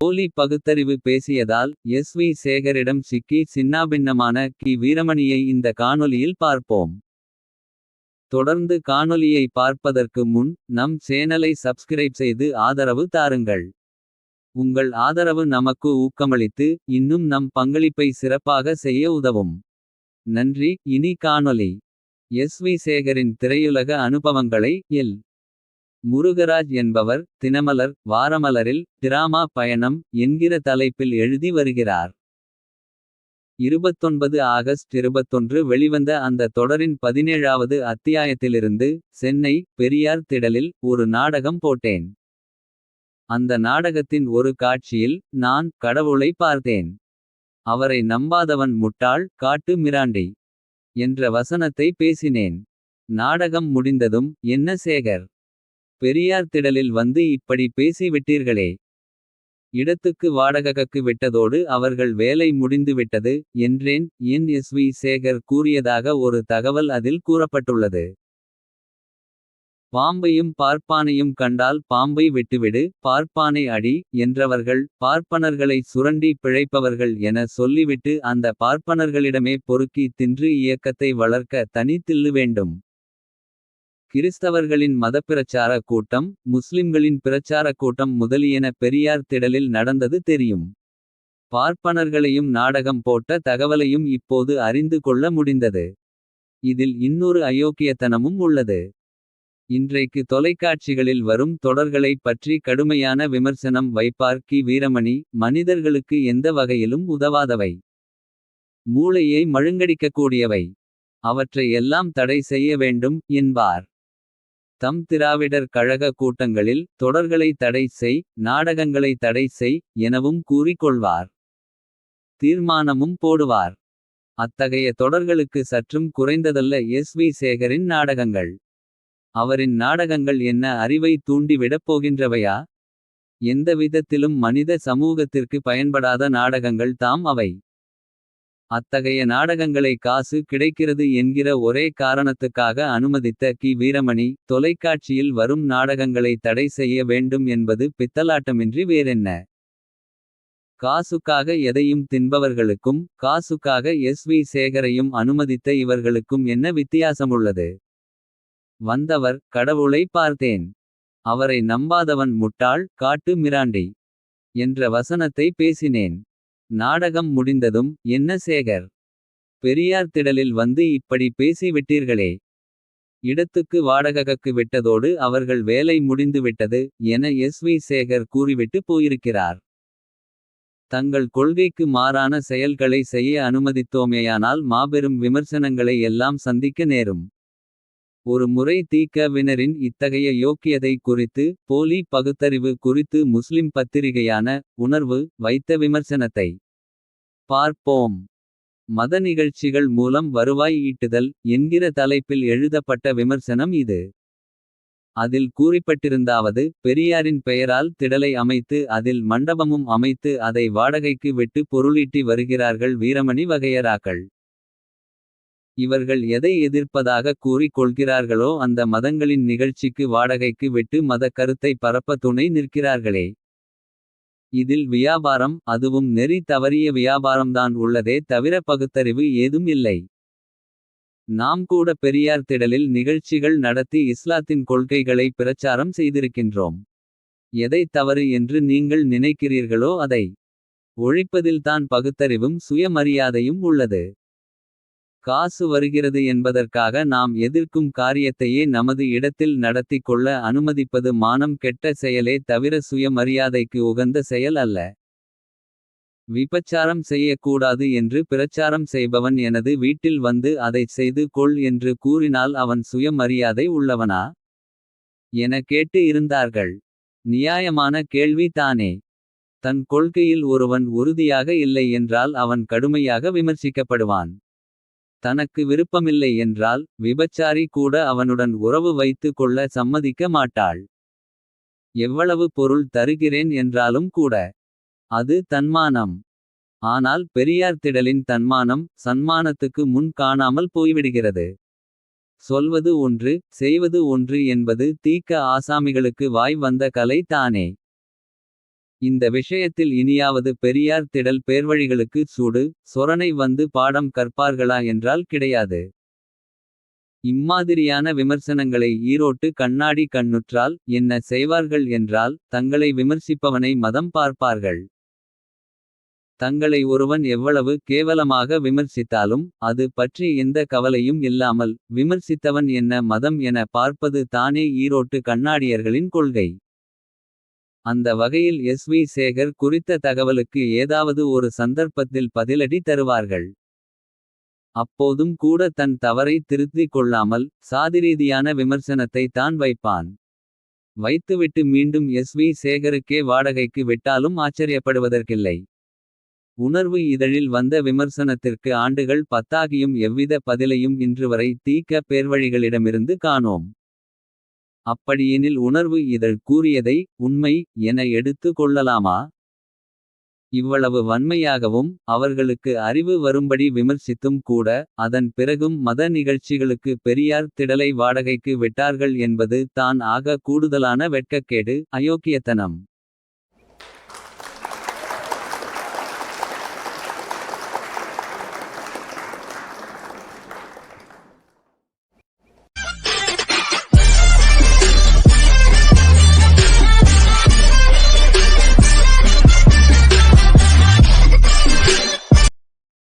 போலி பகுத்தறிவு பேசியதால் எஸ்.வி. சேகரிடம் சிக்கி சின்னாபின்னமான கி. வீரமணியை இந்த காணொளியில் பார்ப்போம். தொடர்ந்து காணொளியை பார்ப்பதற்கு முன் நம் சேனலை சப்ஸ்கிரைப் செய்து ஆதரவு தாருங்கள். உங்கள் ஆதரவு நமக்கு ஊக்கமளித்து இன்னும் நம் பங்களிப்பை சிறப்பாக செய்ய உதவும். நன்றி. இனி காணொளி. எஸ்.வி. சேகரின் திரையுலக அனுபவங்களை எல். முருகராஜ் என்பவர் தினமலர் வாரமலரில் டிராமா பயணம் என்கிற தலைப்பில் எழுதி வருகிறார். 29 ஆகஸ்ட் 21 வெளிவந்த அந்த தொடரின் 17வது அத்தியாயத்திலிருந்து சென்னை பெரியார் திடலில் ஒரு நாடகம் போட்டேன். அந்த நாடகத்தின் ஒரு காட்சியில் நான் கடவுளை பார்த்தேன். அவரை நம்பாதவன் முட்டாள் காட்டு மிராண்டி என்ற வசனத்தை பேசினேன். நாடகம் முடிந்ததும் என்ன சேகர், பெரியார் திடலில் வந்து இப்படி பேசி விட்டீர்களே. இடத்துக்கு வாடகைக்கு விட்டதோடு அவர்கள் வேலை முடிந்துவிட்டது என்றேன். என் எஸ்.வி. சேகர் கூறியதாக ஒரு தகவல் அதில் கூறப்பட்டுள்ளது. பாம்பையும் பார்ப்பானையும் கண்டால் பாம்பை விட்டுவிடு பார்ப்பானை அடி என்றவர்கள் பார்ப்பனர்களை சுரண்டி பிழைப்பவர்கள் என சொல்லிவிட்டு அந்த பார்ப்பனர்களிடமே பொறுக்கி தின்று இயக்கத்தை வளர்க்க தனி தில்லு வேண்டும். கிறிஸ்தவர்களின் மதப்பிரச்சார கூட்டம் முஸ்லிம்களின் பிரச்சார கூட்டம் முதலியன பெரியார் திடலில் நடந்தது தெரியும். பார்ப்பனர்களையும் நாடகம் போட்ட தகவலையும் இப்போது அறிந்து கொள்ள முடிந்தது. இதில் இன்னொரு அயோக்கியத்தனமும் உள்ளது. இன்றைக்கு தொலைக்காட்சிகளில் வரும் தொடர்களை பற்றி கடுமையான விமர்சனம் வைப்பார் கி. வீரமணி. மனிதர்களுக்கு எந்த வகையிலும் உதவாதவை, மூளையை மழுங்கடிக்கக்கூடியவை, அவற்றை எல்லாம் தடை செய்ய வேண்டும் என்பார். தம் திராவிடர் கழக கூட்டங்களில் தொடர்களை தடை செய் நாடகங்களை தடை செய் எனவும் கூறிக்கொள்வார். தீர்மானமும் போடுவார். அத்தகைய தொடர்களுக்கு சற்றும் குறைந்ததல்ல எஸ்.வி. சேகரின் நாடகங்கள். அவரின் நாடகங்கள் என்ன அறிவை தூண்டிவிடப் போகின்றவையா? எந்த விதத்திலும் மனித சமூகத்திற்கு பயன்படாத நாடகங்கள் தாம் அவை. அத்தகைய நாடகங்களை காசு கிடைக்கிறது என்கிற ஒரே காரணத்துக்காக அனுமதித்த கி. வீரமணி தொலைக்காட்சியில் வரும் நாடகங்களை தடை செய்ய வேண்டும் என்பது பித்தலாட்டமின்றி வேறென்ன? காசுக்காக எதையும் தின்பவர்களுக்கும் காசுக்காக எஸ்.வி. சேகரையும் அனுமதித்த இவர்களுக்கும் என்ன வித்தியாசமுள்ளது? வந்தவர் கடவுளை பார்த்தேன், அவரை நம்பாதவன் முட்டாள் காட்டு மிராண்டி என்ற வசனத்தை பேசினேன். நாடகம் முடிந்ததும் என்ன சேகர், பெரியார் திடலில் வந்து இப்படி பேசி விட்டீர்களே. இடத்துக்கு வாடகைக்கு விட்டதோடு அவர்கள் வேலை முடிந்துவிட்டது என எஸ்.வி. சேகர் கூறிவிட்டு போயிருக்கிறார். தங்கள் கொள்கைக்கு மாறான செயல்களை செய்ய அனுமதித்தோமேயானால் மாபெரும் விமர்சனங்களை எல்லாம் சந்திக்க நேரும். ஒரு முறை தி.க.வினரின் இத்தகைய யோக்கியதை குறித்து போலி பகுத்தறிவு குறித்து முஸ்லிம் பத்திரிகையான உணர்வு வைத்த விமர்சனத்தை பார்ப்போம். மத நிகழ்ச்சிகள் மூலம் வருவாய் ஈட்டுதல் என்கிற தலைப்பில் எழுதப்பட்ட விமர்சனம் இது. அதில் கூறிப்பட்டிருந்தாவது பெரியாரின் பெயரால் திடலை அமைத்து அதில் மண்டபமும் அமைத்து அதை வாடகைக்கு விட்டு பொருளீட்டி வருகிறார்கள் வீரமணி வகையறாக்கள். இவர்கள் எதை எதிர்ப்பதாக கூறிக் கொள்கிறார்களோ அந்த மதங்களின் நிகழ்ச்சிக்கு வாடகைக்கு விட்டு மத கருத்தை பரப்ப துணை நிற்கிறார்களே. இதில் வியாபாரம், அதுவும் நெறி தவறிய வியாபாரம்தான் உள்ளதே தவிர பகுத்தறிவு ஏதும் இல்லை. நாம் கூட பெரியார் திடலில் நிகழ்ச்சிகள் நடத்தி இஸ்லாத்தின் கொள்கைகளை பிரச்சாரம் செய்திருக்கின்றோம். எதை தவறு என்று நீங்கள் நினைக்கிறீர்களோ அதை ஒழிப்பதில்தான் பகுத்தறிவும் சுயமரியாதையும் உள்ளது. காசு வருகிறது என்பதற்காக நாம் எதிர்க்கும் காரியத்தையே நமது இடத்தில் நடத்தி கொள்ள அனுமதிப்பது மானம் கெட்ட செயலே தவிர சுயமரியாதைக்கு உகந்த செயல் அல்ல. விபச்சாரம் செய்யக்கூடாது என்று பிரச்சாரம் செய்பவன் எனது வீட்டில் வந்து அதைச் செய்து கொள் என்று கூறினால் அவன் சுயமரியாதை உள்ளவனா என கேட்டு இருந்தார்கள். நியாயமான கேள்வி தானே. தன் கொள்கையில் ஒருவன் உறுதியாக இல்லை என்றால் அவன் கடுமையாக விமர்சிக்கப்படுவான். தனக்கு விருப்பமில்லை என்றால் விபச்சாரி கூட அவனுடன் உறவு வைத்து கொள்ள சம்மதிக்க மாட்டாள். எவ்வளவு பொருள் தருகிறேன் என்றாலும் கூட அது தன்மானம். ஆனால் பெரியார் திடலின் தன்மானம் சன்மானத்துக்கு முன் காணாமல் போய்விடுகிறது. சொல்வது ஒன்று செய்வது ஒன்று என்பது தீக்க ஆசாமிகளுக்கு வாய் வந்த கலை தானே. இந்த விஷயத்தில் இனியாவது பெரியார் திடல் பேர்வழிகளுக்கு சூடு. சொரணை வந்து பாடம் கற்பார்களா என்றால் கிடையாது. இம்மாதிரியான விமர்சனங்களை ஈரோட்டு கண்ணாடி கண்ணுற்றால். என்ன செய்வார்கள் என்றால் தங்களை விமர்சிப்பவனை மதம் பார்ப்பார்கள். தங்களை ஒருவன் எவ்வளவு கேவலமாக விமர்சித்தாலும். அது பற்றி எந்த கவலையும் இல்லாமல். விமர்சித்தவன் என்ன மதம் என பார்ப்பது தானே ஈரோட்டு கண்ணாடியர்களின் கொள்கை. அந்த வகையில் எஸ்.வி. சேகர் குறித்த தகவலுக்கு ஏதாவது ஒரு சந்தர்ப்பத்தில் பதிலடி தருவார்கள். அப்போதும் கூட தன் தவறை திருத்திக் கொள்ளாமல். சாதிரீதியான விமர்சனத்தை தான் வைப்பான். வைத்துவிட்டு மீண்டும் எஸ்.வி. சேகருக்கே வாடகைக்கு விட்டாலும் ஆச்சரியப்படுவதற்கில்லை. உணர்வு இதழில் வந்த விமர்சனத்திற்கு ஆண்டுகள் 10ஆகியும் எவ்வித பதிலையும் இன்றுவரை தி.க. பேர்வழிகளிடமிருந்து காணோம். அப்படியெனில் உணர்வு இதழ் கூறியதை உண்மை என எடுத்து கொள்ளலாமா? இவ்வளவு வன்மையாகவும் அவர்களுக்கு அறிவு வரும்படி விமர்சித்தும் கூட. அதன் பிறகும் மத நிகழ்ச்சிகளுக்கு பெரியார் திடலை வாடகைக்கு விட்டார்கள் என்பது தான் ஆக கூடுதலான வெட்கக்கேடு. அயோக்கியத்தனம்.